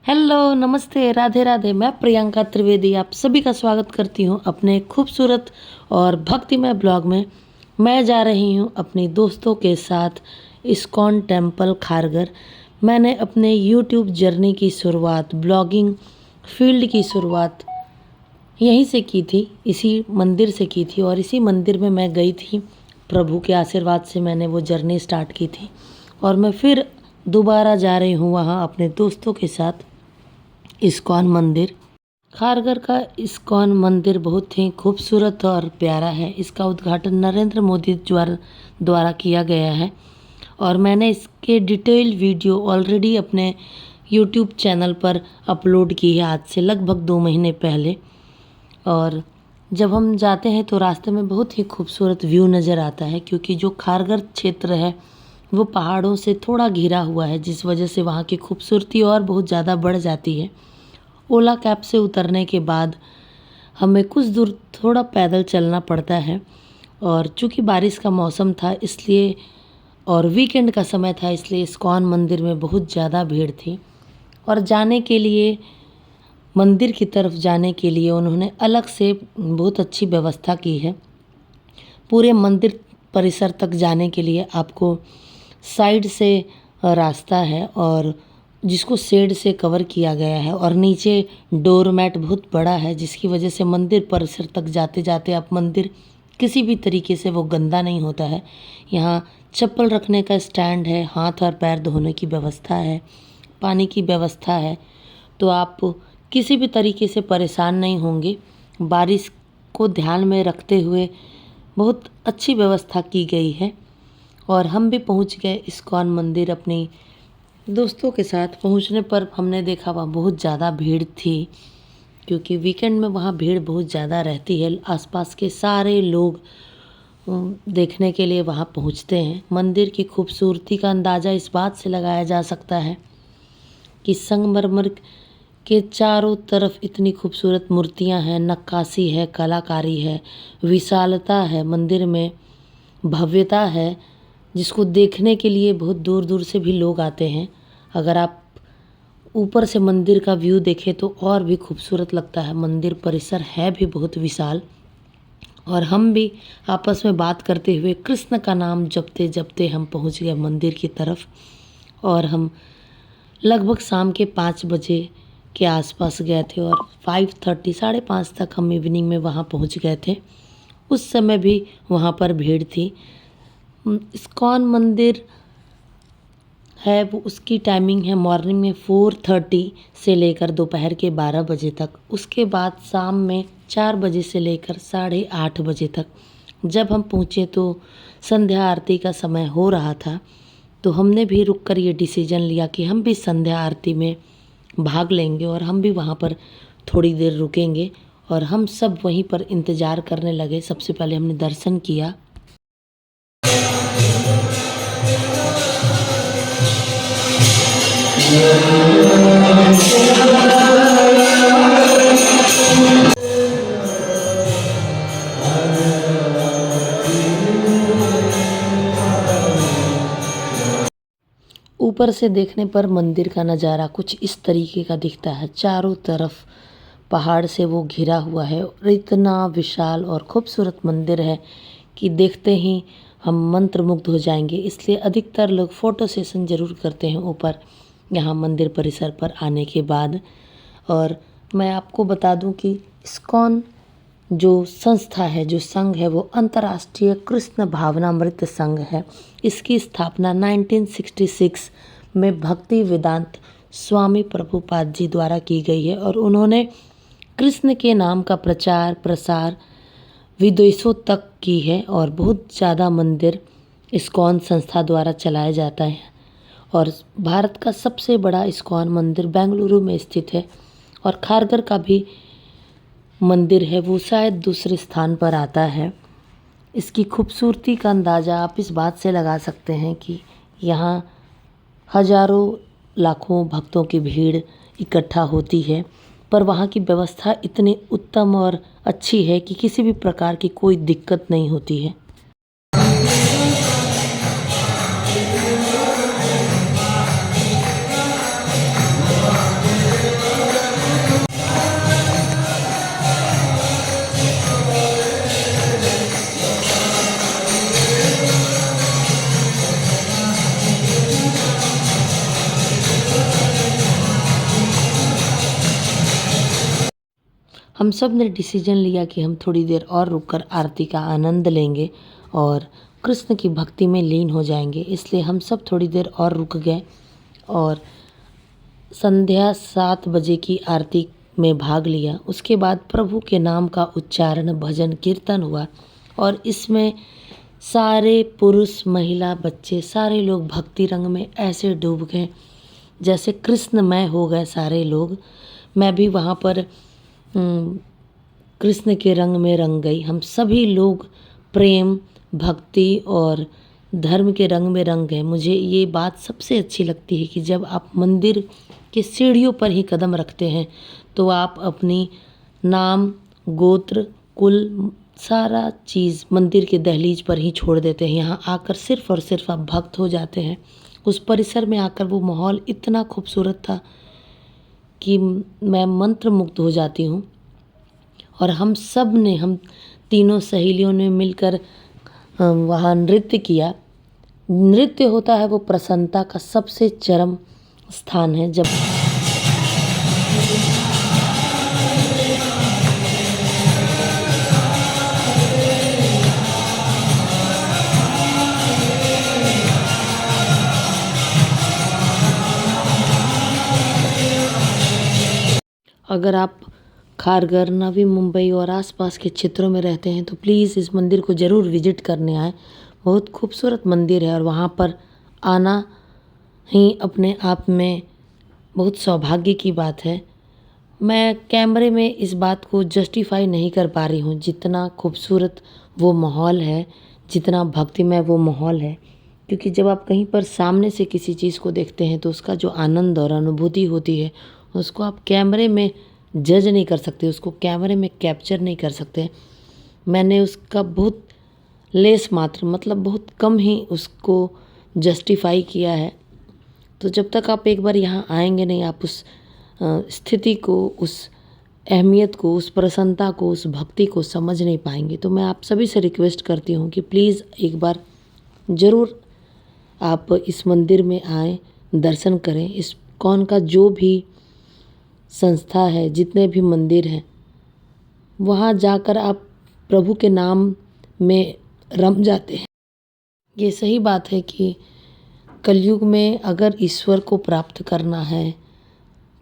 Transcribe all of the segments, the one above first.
Hello, नमस्ते, राधे राधे। मैं प्रियंका त्रिवेदी आप सभी का स्वागत करती हूँ अपने खूबसूरत और भक्तिमय ब्लॉग में। मैं जा रही हूँ अपनी दोस्तों के साथ इस्कॉन टेम्पल खारघर। मैंने अपने यूट्यूब जर्नी की शुरुआत, ब्लॉगिंग फील्ड की शुरुआत यहीं से की थी, इसी मंदिर से की थी और इसी मंदिर में मैं गई थी। प्रभु के आशीर्वाद से मैंने वो जर्नी स्टार्ट की थी और मैं फिर दोबारा जा रही हूँ वहाँ अपने दोस्तों के साथ इस्कॉन मंदिर। खारघर का इस्कॉन मंदिर बहुत ही खूबसूरत और प्यारा है। इसका उद्घाटन नरेंद्र मोदी द्वारा किया गया है और मैंने इसके डिटेल वीडियो ऑलरेडी अपने यूट्यूब चैनल पर अपलोड की है आज से लगभग 2 महीने पहले। और जब हम जाते हैं तो रास्ते में बहुत ही खूबसूरत व्यू नज़र आता है, क्योंकि जो खारघर क्षेत्र है वो पहाड़ों से थोड़ा घिरा हुआ है, जिस वजह से वहाँ की खूबसूरती और बहुत ज़्यादा बढ़ जाती है। ओला कैब से उतरने के बाद हमें कुछ दूर थोड़ा पैदल चलना पड़ता है और चूँकि बारिश का मौसम था इसलिए और वीकेंड का समय था, इसलिए इस्कॉन मंदिर में बहुत ज़्यादा भीड़ थी। और जाने के लिए, मंदिर की तरफ जाने के लिए उन्होंने अलग से बहुत अच्छी व्यवस्था की है। पूरे मंदिर परिसर तक जाने के लिए आपको साइड से रास्ता है और जिसको शेड से कवर किया गया है, और नीचे डोरमैट बहुत बड़ा है, जिसकी वजह से मंदिर परिसर तक जाते जाते आप मंदिर किसी भी तरीके से वो गंदा नहीं होता है। यहाँ चप्पल रखने का स्टैंड है, हाथ और पैर धोने की व्यवस्था है, पानी की व्यवस्था है, तो आप किसी भी तरीके से परेशान नहीं होंगे। बारिश को ध्यान में रखते हुए बहुत अच्छी व्यवस्था की गई है। और हम भी पहुंच गए इस्कॉन मंदिर अपनी दोस्तों के साथ। पहुंचने पर हमने देखा वहाँ बहुत ज़्यादा भीड़ थी, क्योंकि वीकेंड में वहाँ भीड़ बहुत ज़्यादा रहती है। आसपास के सारे लोग देखने के लिए वहाँ पहुँचते हैं। मंदिर की खूबसूरती का अंदाज़ा इस बात से लगाया जा सकता है कि संगमरमर के चारों तरफ इतनी खूबसूरत मूर्तियाँ हैं, नक्काशी है, कलाकारी है, विशालता है, मंदिर में भव्यता है, जिसको देखने के लिए बहुत दूर दूर से भी लोग आते हैं। अगर आप ऊपर से मंदिर का व्यू देखें तो और भी खूबसूरत लगता है। मंदिर परिसर है भी बहुत विशाल। और हम भी आपस में बात करते हुए कृष्ण का नाम जपते जपते हम पहुंच गए मंदिर की तरफ। और हम लगभग शाम के 5 बजे के आसपास गए थे और 5:30 5:30 तक हम इवनिंग में वहाँ पहुँच गए थे। उस समय भी वहाँ पर भीड़ थी। इस्कॉन मंदिर है वो, उसकी टाइमिंग है मॉर्निंग में 4:30 से लेकर दोपहर के 12 बजे तक। उसके बाद शाम में 4 बजे से लेकर 8:30 बजे तक। जब हम पहुँचे तो संध्या आरती का समय हो रहा था, तो हमने भी रुक कर ये डिसीजन लिया कि हम भी संध्या आरती में भाग लेंगे और हम भी वहाँ पर थोड़ी देर रुकेंगे। और हम सब वहीं पर इंतज़ार करने लगे। सबसे पहले हमने दर्शन किया। ऊपर से देखने पर मंदिर का नज़ारा कुछ इस तरीके का दिखता है। चारों तरफ पहाड़ से वो घिरा हुआ है और इतना विशाल और खूबसूरत मंदिर है कि देखते ही हम मंत्रमुग्ध हो जाएंगे। इसलिए अधिकतर लोग फ़ोटो सेशन ज़रूर करते हैं ऊपर, यहाँ मंदिर परिसर पर आने के बाद। और मैं आपको बता दूं कि इस्कॉन जो संस्था है, जो संघ है, वो अंतर्राष्ट्रीय कृष्ण भावनामृत संघ है। इसकी स्थापना 1966 में भक्ति वेदांत स्वामी प्रभुपाद जी द्वारा की गई है और उन्होंने कृष्ण के नाम का प्रचार प्रसार विदेशों तक की है। और बहुत ज़्यादा मंदिर इस्कॉन संस्था द्वारा चलाया जाता है। और भारत का सबसे बड़ा इस्कॉन मंदिर बेंगलुरु में स्थित है। और खारघर का भी मंदिर है, वो शायद दूसरे स्थान पर आता है। इसकी खूबसूरती का अंदाज़ा आप इस बात से लगा सकते हैं कि यहाँ हजारों लाखों भक्तों की भीड़ इकट्ठा होती है, पर वहाँ की व्यवस्था इतनी उत्तम और अच्छी है कि किसी भी प्रकार की कोई दिक्कत नहीं होती है। हम सब ने डिसीजन लिया कि हम थोड़ी देर और रुककर आरती का आनंद लेंगे और कृष्ण की भक्ति में लीन हो जाएंगे। इसलिए हम सब थोड़ी देर और रुक गए और संध्या 7 बजे की आरती में भाग लिया। उसके बाद प्रभु के नाम का उच्चारण, भजन, कीर्तन हुआ और इसमें सारे पुरुष, महिला, बच्चे सारे लोग भक्ति रंग में ऐसे डूब गए जैसे कृष्णमय हो गए सारे लोग। मैं भी वहाँ पर कृष्ण के रंग में रंग गई। हम सभी लोग प्रेम, भक्ति और धर्म के रंग में रंग गए। मुझे ये बात सबसे अच्छी लगती है कि जब आप मंदिर की सीढ़ियों पर ही कदम रखते हैं तो आप अपनी नाम, गोत्र, कुल, सारा चीज़ मंदिर के दहलीज पर ही छोड़ देते हैं। यहाँ आकर सिर्फ़ और सिर्फ आप भक्त हो जाते हैं। उस परिसर में आकर वो माहौल इतना खूबसूरत था कि मैं मंत्रमुग्ध हो जाती हूँ। और हम तीनों सहेलियों ने मिलकर वहाँ नृत्य किया। नृत्य होता है वो प्रसन्नता का सबसे चरम स्थान है। जब अगर आप खारघर, नवी मुंबई और आसपास के क्षेत्रों में रहते हैं तो प्लीज़ इस मंदिर को ज़रूर विजिट करने आएँ। बहुत खूबसूरत मंदिर है और वहाँ पर आना ही अपने आप में बहुत सौभाग्य की बात है। मैं कैमरे में इस बात को जस्टिफाई नहीं कर पा रही हूँ, जितना खूबसूरत वो माहौल है, जितना भक्तिमय वो माहौल है। क्योंकि जब आप कहीं पर सामने से किसी चीज़ को देखते हैं तो उसका जो आनंद और अनुभूति होती है उसको आप कैमरे में जज नहीं कर सकते, उसको कैमरे में कैप्चर नहीं कर सकते। मैंने उसका बहुत लेस मात्र, मतलब बहुत कम ही उसको जस्टिफाई किया है। तो जब तक आप एक बार यहाँ आएंगे नहीं, आप उस स्थिति को, उस अहमियत को, उस प्रसन्नता को, उस भक्ति को समझ नहीं पाएंगे। तो मैं आप सभी से रिक्वेस्ट करती हूँ कि प्लीज़ एक बार ज़रूर आप इस मंदिर में आएँ, दर्शन करें। इस्कॉन का जो भी संस्था है, जितने भी मंदिर हैं, वहाँ जाकर आप प्रभु के नाम में रम जाते हैं। ये सही बात है कि कलयुग में अगर ईश्वर को प्राप्त करना है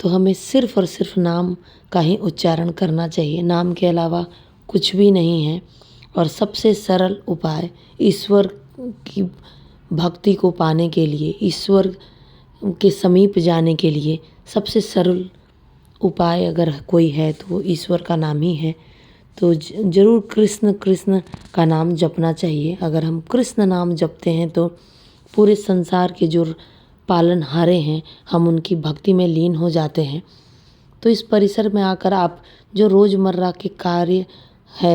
तो हमें सिर्फ़ और सिर्फ नाम का ही उच्चारण करना चाहिए। नाम के अलावा कुछ भी नहीं है। और सबसे सरल उपाय ईश्वर की भक्ति को पाने के लिए, ईश्वर के समीप जाने के लिए सबसे सरल उपाय अगर कोई है तो वो ईश्वर का नाम ही है। तो ज़रूर कृष्ण कृष्ण का नाम जपना चाहिए। अगर हम कृष्ण नाम जपते हैं तो पूरे संसार के जो पालनहारे हैं, हम उनकी भक्ति में लीन हो जाते हैं। तो इस परिसर में आकर आप जो रोज़मर्रा के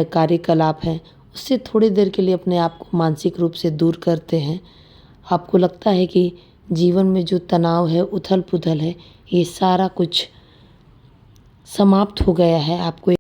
कार्यकलाप हैं, उससे थोड़ी देर के लिए अपने आप को मानसिक रूप से दूर करते हैं। आपको लगता है कि जीवन में जो तनाव है, उथल पुथल है, ये सारा कुछ समाप्त हो गया है। आपको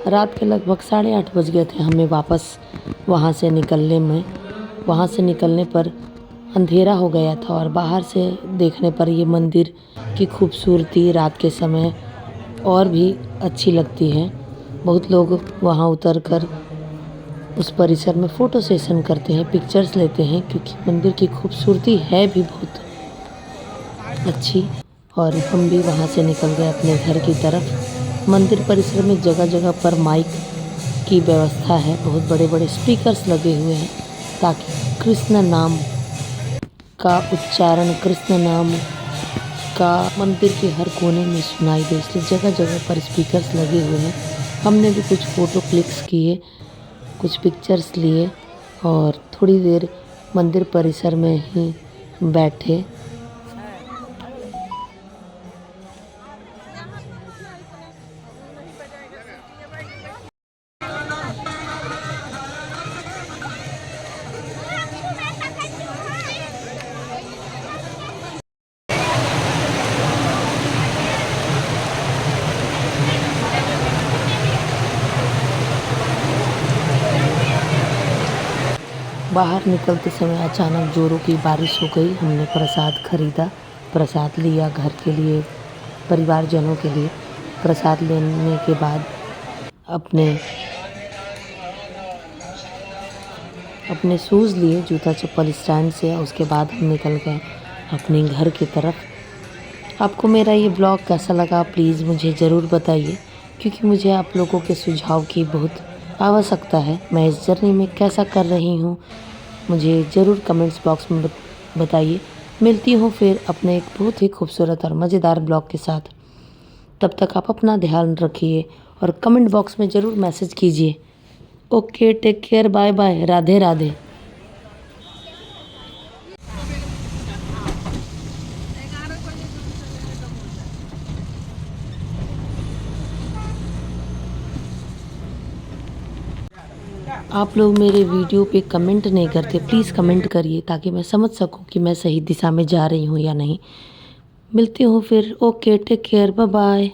रात के लगभग 8:30 बज गए थे हमें वापस वहाँ से निकलने में। वहाँ से निकलने पर अंधेरा हो गया था और बाहर से देखने पर ये मंदिर की खूबसूरती रात के समय और भी अच्छी लगती है। बहुत लोग वहाँ उतरकर उस परिसर में फ़ोटो सेशन करते हैं, पिक्चर्स लेते हैं, क्योंकि मंदिर की खूबसूरती है भी बहुत अच्छी। और हम भी वहाँ से निकल गए अपने घर की तरफ। मंदिर परिसर में जगह जगह पर माइक की व्यवस्था है, बहुत बड़े बड़े स्पीकर्स लगे हुए हैं ताकि कृष्ण नाम का उच्चारण, कृष्ण नाम का मंदिर के हर कोने में सुनाई दे, इसलिए जगह जगह पर स्पीकर्स लगे हुए हैं। हमने भी कुछ फ़ोटो क्लिक्स किए, कुछ पिक्चर्स लिए और थोड़ी देर मंदिर परिसर में ही बैठे। बाहर निकलते समय अचानक जोरों की बारिश हो गई। हमने प्रसाद खरीदा, प्रसाद लिया घर के लिए, परिवारजनों के लिए। प्रसाद लेने के बाद अपने शूज़ लिए, जूता चप्पल स्टैंड से। उसके बाद हम निकल गए अपने घर की तरफ। आपको मेरा ये ब्लॉग कैसा लगा प्लीज़ मुझे ज़रूर बताइए, क्योंकि मुझे आप लोगों के सुझाव की बहुत आवश्यकता है। मैं इस जर्नी में कैसा कर रही हूँ मुझे ज़रूर कमेंट्स बॉक्स में बताइए। मिलती हूँ फिर अपने एक बहुत ही खूबसूरत और मज़ेदार ब्लॉग के साथ। तब तक आप अपना ध्यान रखिए और कमेंट बॉक्स में ज़रूर मैसेज कीजिए। Okay, take care, bye bye, Radhe Radhe. आप लोग मेरे वीडियो पे कमेंट नहीं करते, प्लीज़ कमेंट करिए ताकि मैं समझ सकूं कि मैं सही दिशा में जा रही हूं या नहीं। मिलती हूँ फिर। Okay, take care, bye bye.